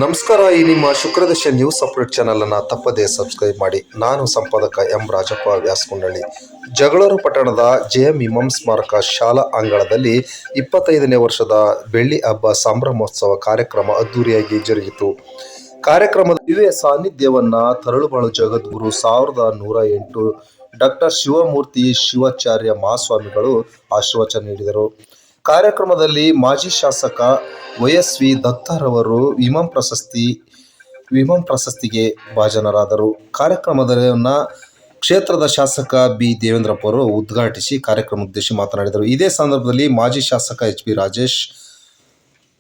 ನಮಸ್ಕಾರ. ಈ ನಿಮ್ಮ ಶುಕ್ರದಶ ನ್ಯೂಸ್ ಅಪ್ಡೇಟ್ ಚಾನಲನ್ನು ತಪ್ಪದೇ ಸಬ್ಸ್ಕ್ರೈಬ್ ಮಾಡಿ. ನಾನು ಸಂಪಾದಕ ಎಂ ರಾಜಪ್ಪ ವ್ಯಾಸಕೊಂಡಳ್ಳಿ. ಜಗಳೂರು ಪಟ್ಟಣದ ಜೆಎಂ ಇಮಾಂ ಸ್ಮಾರಕ ಶಾಲಾ ಅಂಗಳದಲ್ಲಿ 25ನೇ ವರ್ಷದ ಬೆಳ್ಳಿ ಹಬ್ಬ ಸಂಭ್ರಮೋತ್ಸವ ಕಾರ್ಯಕ್ರಮ ಅದ್ದೂರಿಯಾಗಿ ಜರುಗಿತು. ಕಾರ್ಯಕ್ರಮದ ದಿವ್ಯ ಸಾನ್ನಿಧ್ಯವನ್ನ ತರಳುಬಾಳು ಜಗದ್ಗುರು 1108 ಡಾಕ್ಟರ್ ಶಿವಮೂರ್ತಿ ಶಿವಾಚಾರ್ಯ ಮಹಾಸ್ವಾಮಿಗಳು ಆಶೀರ್ವಚನ ನೀಡಿದರು. ಕಾರ್ಯಕ್ರಮದಲ್ಲಿ ಮಾಜಿ ಶಾಸಕ ವೈಎಸ್ವಿ ದತ್ತರವರು ಇಮಾಂ ಪ್ರಶಸ್ತಿಗೆ ಭಾಜನರಾದರು. ಕಾರ್ಯಕ್ರಮದನ್ನ ಕ್ಷೇತ್ರದ ಶಾಸಕ ಬಿ ದೇವೇಂದ್ರಪ್ಪ ಅವರು ಉದ್ಘಾಟಿಸಿ ಕಾರ್ಯಕ್ರಮ ಉದ್ದೇಶಿಸಿ ಮಾತನಾಡಿದರು. ಇದೇ ಸಂದರ್ಭದಲ್ಲಿ ಮಾಜಿ ಶಾಸಕ H P Rajesh,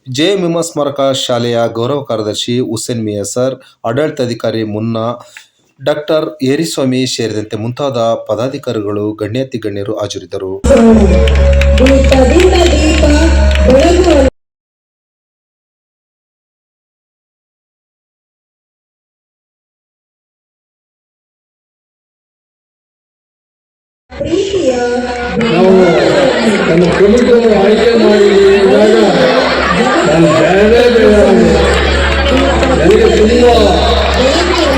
JM Imam ಸ್ಮಾರಕ ಶಾಲೆಯ ಗೌರವ ಕಾರ್ಯದರ್ಶಿ ಹುಸೇನ್ ಮಿಯಾಸರ್, ಆಡಳಿತಾಧಿಕಾರಿ ಮುನ್ನಾ, ಡಾಕ್ಟರ್ ಏರಿಸ್ವಾಮಿ ಸೇರಿದಂತೆ ಮುಂತಾದ ಪದಾಧಿಕಾರಿಗಳು ಗಣ್ಯಾತಿ ಗಣ್ಯರು ಹಾಜರಿದ್ದರು. ನಾವು ನಮ್ಮ ಕಮಿಟಿಯನ್ನು ಆಯ್ಕೆ ಮಾಡಿದಾಗ ನಾನು ನನಗೆ ತುಂಬ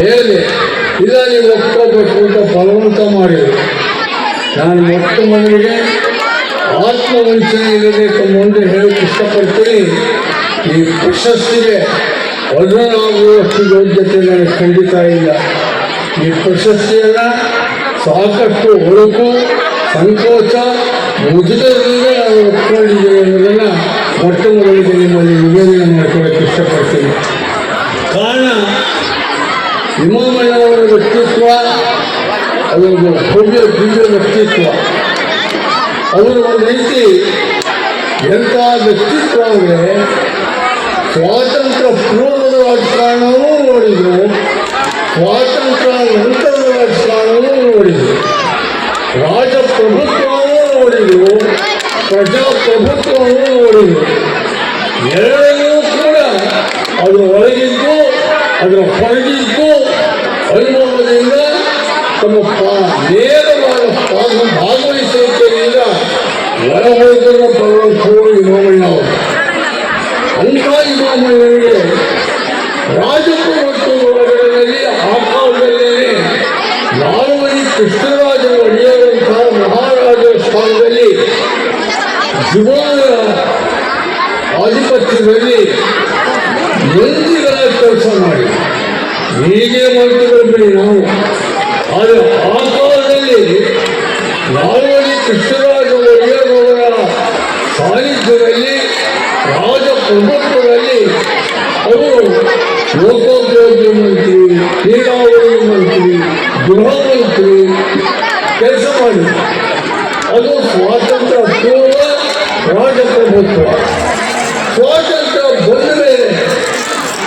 ಹೇಳಿ ಇಲ್ಲ ನೀವು ಒಪ್ಕೋಬೇಕು ಅಂತ ಬಲವಂತ ಮಾಡಿದರು. ನಾನು ಮೊಟ್ಟ ಮೊದಲಿಗೆ ಆತ್ಮವಂಚನೆ ಇರಬೇಕು ಮುಂದೆ ಹೇಳಕ್ಕೆ ಇಷ್ಟಪಡ್ತೀನಿ. ಈ ಪ್ರಶಸ್ತಿಗೆ ಒಳ್ಳೆಯಾಗುವಷ್ಟು ಯೋಗ್ಯತೆ ನನಗೆ ಖಂಡಿತ ಇಲ್ಲ. ಈ ಪ್ರಶಸ್ತಿಯನ್ನು ಸಾಕಷ್ಟು ಒಳಕು ಸಂಕೋಚ ಮುಜುಗರದಿಂದ ನಾನು ಒಪ್ಕೊಂಡಿದ್ದೇನೆ ಅನ್ನೋದನ್ನು ಮೊಟ್ಟ ಮೊದಲಿಗೆ ನಿಮ್ಮಲ್ಲಿ ನಿವೇದನೆ ಮಾಡ್ಕೊಳ್ಳೋಕ್ಕೆ ಇಷ್ಟಪಡ್ತೀನಿ. ಕಾರಣ ಇಮಾಮಯ್ಯನವರ ವ್ಯಕ್ತಿತ್ವ ಅದೊಂದು ಭವ್ಯ ದಿವ್ಯ ವ್ಯಕ್ತಿತ್ವ. ಅವರು ಒಂದು ರೀತಿ ಎಂಥ ವ್ಯಕ್ತಿತ್ವ ಅಂದರೆ ಸ್ವಾತಂತ್ರ್ಯ ಪೂರ್ವದ ರಾಜಕಾರಣವೂ ನೋಡಿದರು, ಸ್ವಾತಂತ್ರ್ಯ ನಂತರದ ರಾಜಕಾರಣವೂ ನೋಡಿದರು, ರಾಜಪ್ರಭುತ್ವವೂ ನೋಡಿದರು, ಪ್ರಜಾಪ್ರಭುತ್ವವೂ ನೋಡಿದರು. ಎರಡನ್ನೂ ಕೂಡ ಅದರ ಒಳಗಿದ್ದು ಅದರ ಹೊರಗಿದ್ದು ಅನುಭವದಿಂದ ತಮ್ಮ ನೇರವಾದ ಭಾಗವಹಿಸುವಿಕೆಯಿಂದ ಹೊರಹೋದರ ಬರುವಂಥವರು ಇಮಾಮಯ್ಯನವರು. ಅಂಥ ಇಮಾಮಯ್ಯನಿಗೆ ರಾಜಪ್ರಭುತ್ವದ ಒಳಗಡೆಯಲ್ಲಿ ಆ ಕಾಲದಲ್ಲೇ ನಾಲ್ವಡಿ ಕೃಷ್ಣರಾಜ ಒಡೆಯರಂತಹ ಮಹಾರಾಜರ ಸ್ಥಾನದಲ್ಲಿ ಜುಮಾನ ಆಧಿಪತ್ಯದಲ್ಲಿ ಮಂದಿಗಳ ಕೆಲಸ ಮಾಡಿ ಹೀಗೆ ಮಾಡ್ತಿದ್ವಿ ನಾವು. ಆದರೆ ಆ ಕಾಲದಲ್ಲಿ ನಾಲ್ವಡಿ ಕೃಷ್ಣರಾಜ ಒಡೆಯರವರ ಸಾನ್ನಿಧ್ಯದಲ್ಲಿ ರಾಜಪ್ರಭುತ್ವದಲ್ಲಿ ಅವರು ಲೋಕೋಪಯೋಗಿ ಮಂತ್ರಿ, ನೀರಾವರಿ ಮಂತ್ರಿ, ಗೃಹ ಮಂತ್ರಿ ಕೆಲಸ ಮಾಡಿದರು. ಅದು ಸ್ವಾತಂತ್ರ್ಯ ಪೂರ್ವ ರಾಜಪ್ರಭುತ್ವ. ಸ್ವಾತಂತ್ರ್ಯ ಬಂದ ಮೇಲೆ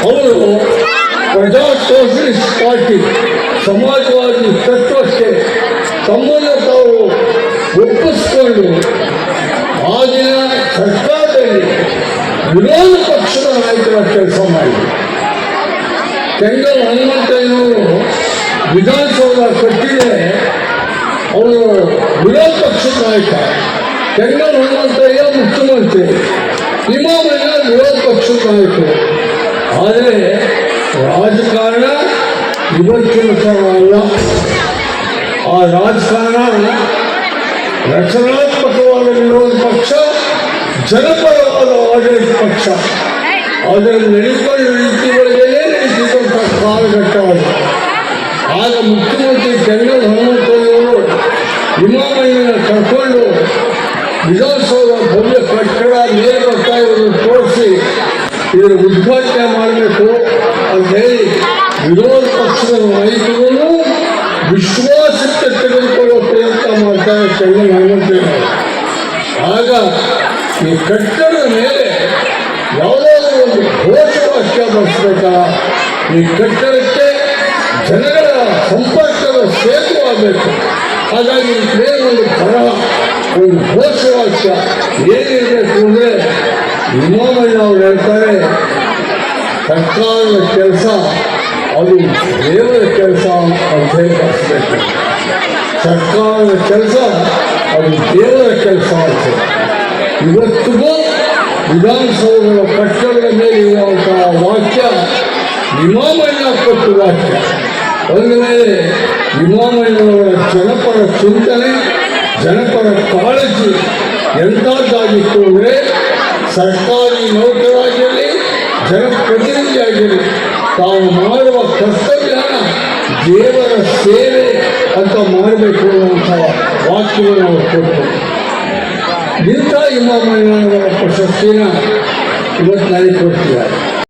ಅವರು ಪ್ರಜಾ ಸೋಷಲಿಸ್ಟ್ ಪಾರ್ಟಿ ಸಮಾಜವಾದಿ ತತ್ವಕ್ಕೆ ತಮ್ಮನ್ನು ತಾವು ಒಪ್ಪಿಸಿಕೊಂಡು ಆಗಿನ ಸರ್ಕಾರದಲ್ಲಿ ವಿರೋಧ ಪಕ್ಷದ ನಾಯಕರ ಕೆಲಸ ಮಾಡಿದರು. ಕೆಂಗಲ್ ಹನುಮಂತಯ್ಯನವರು ವಿಧಾನಸೌಧ ಕಟ್ಟಿದರೆ ಅವರು ವಿರೋಧ ಪಕ್ಷದ ನಾಯಕ, ಕೆಂಗಲ್ ಹನುಮಂತಯ್ಯ ಮುಖ್ಯಮಂತ್ರಿ, ಇಮಾಮಯ್ಯ ವಿರೋಧ ಪಕ್ಷದ ನಾಯಕರು. ಆದರೆ ರಾಜಕಾರಣ ಇವತ್ತಿನ ಥರ ಅಲ್ಲ. ಆ ರಾಜಕಾರಣ ರಚನಾತ್ಮಕವಾದ ವಿರೋಧ ಪಕ್ಷ, ಜನಪರವಾದ ಆಡಳಿತ ಪಕ್ಷ. ಅದನ್ನು ನಡೆದುಕೊಂಡು ರೀತಿಗಳಿಗೆ ನಡೀತಿದ್ದಂಥ ಕಾಲಘಟ್ಟವಾದ. ಆಗ ಮುಖ್ಯಮಂತ್ರಿ ಕೆಂಗಲ್ ಹನುಮಂತಯ್ಯವರು ಇಮಾಮಯ್ಯನ ಕರ್ಕೊಂಡು ವಿಧಾನಸೌಧ ಭವ್ಯ ಕಟ್ಟಡ ಮೇಲೆ ಬರ್ತಾ ಇರೋದನ್ನು ತೋರಿಸಿ ಇದರ ಉದ್ಘಾಟನೆ ಮಾಡಬೇಕು ಅಂತ ಹೇಳಿ ವಿರೋಧ ಪಕ್ಷದ ನಾಯಕರನ್ನು ವಿಶ್ವಾಸಕ್ಕೆ ತೆಗೆದುಕೊಳ್ಳುವ ಪ್ರಯತ್ನ ಮಾಡ್ತಾರೆ ಕೆಂಗಲ್ ಹನುಮಂತಯ್ಯನವರು. ಆಗ ಈ ಕಟ್ಟಡದ ಮೇಲೆ ಯಾವುದಾದ್ರೂ ಒಂದು ಘೋಷವಾಕ್ಯ ಬರೆಸಬೇಕಾ, ಈ ಕಟ್ಟಡಕ್ಕೆ ಜನಗಳ ಸಂಪರ್ಕದ ಸೇತು ಆಗಬೇಕು. ಹಾಗಾಗಿ ಬೇರೆ ಒಂದು ಬರಹ, ಒಂದು ಘೋಷವಾಕ್ಯ ಏನಿರಬೇಕು ಅಂದರೆ ಇಮಾಮಯ್ಯ ಅವರು ಹೇಳ್ತಾರೆ, ಸರ್ಕಾರದ ಕೆಲಸ ಅದು ದೇವರ ಕೆಲಸ ಅಂತ ಹೇಳಿ ಬರೆಸಬೇಕು. ಸರ್ಕಾರದ ಕೆಲಸ ಅದು ದೇವರ ಕೆಲಸ ಅಂತ. ಇವತ್ತಿಗೂ ವಿಧಾನಸೌಧಗಳ ಕಟ್ಟಡದ ಮೇಲೆ ಇರುವಂತಹ ವಾಕ್ಯ ಇಮಾಮಣ್ಣ ಕೊಟ್ಟ ವಾಕ್ಯ. ಒಂದು ಮೇಲೆ ಇಮಾಮಣ್ಣವರ ಜನಪರ ಚಿಂತನೆ, ಜನಪರ ಕಾಳಜಿ ಎಂಥದ್ದಾಗಿತ್ತು ಅಂದರೆ, ಸರ್ಕಾರಿ ನೌಕರಾಗಿರಲಿ, ಜನಪ್ರತಿನಿಧಿಯಾಗಿರಲಿ, ತಾವು ಮಾಡುವ ಕರ್ತವ್ಯನ ದೇವರ ಸೇವೆ ಅಂತ ಮಾಡಬೇಕು ಅನ್ನುವಂಥ ವಾಕ್ಯವನ್ನು ಅವರು ಕೊಟ್ಟರು. ಇಂಥ ಇಮಾಮಣ್ಣನವರ ಪ್ರಶಸ್ತಿನ ಇವತ್ತು ನನಗೆ ಕೊಡ್ತಿದ್ದಾರೆ.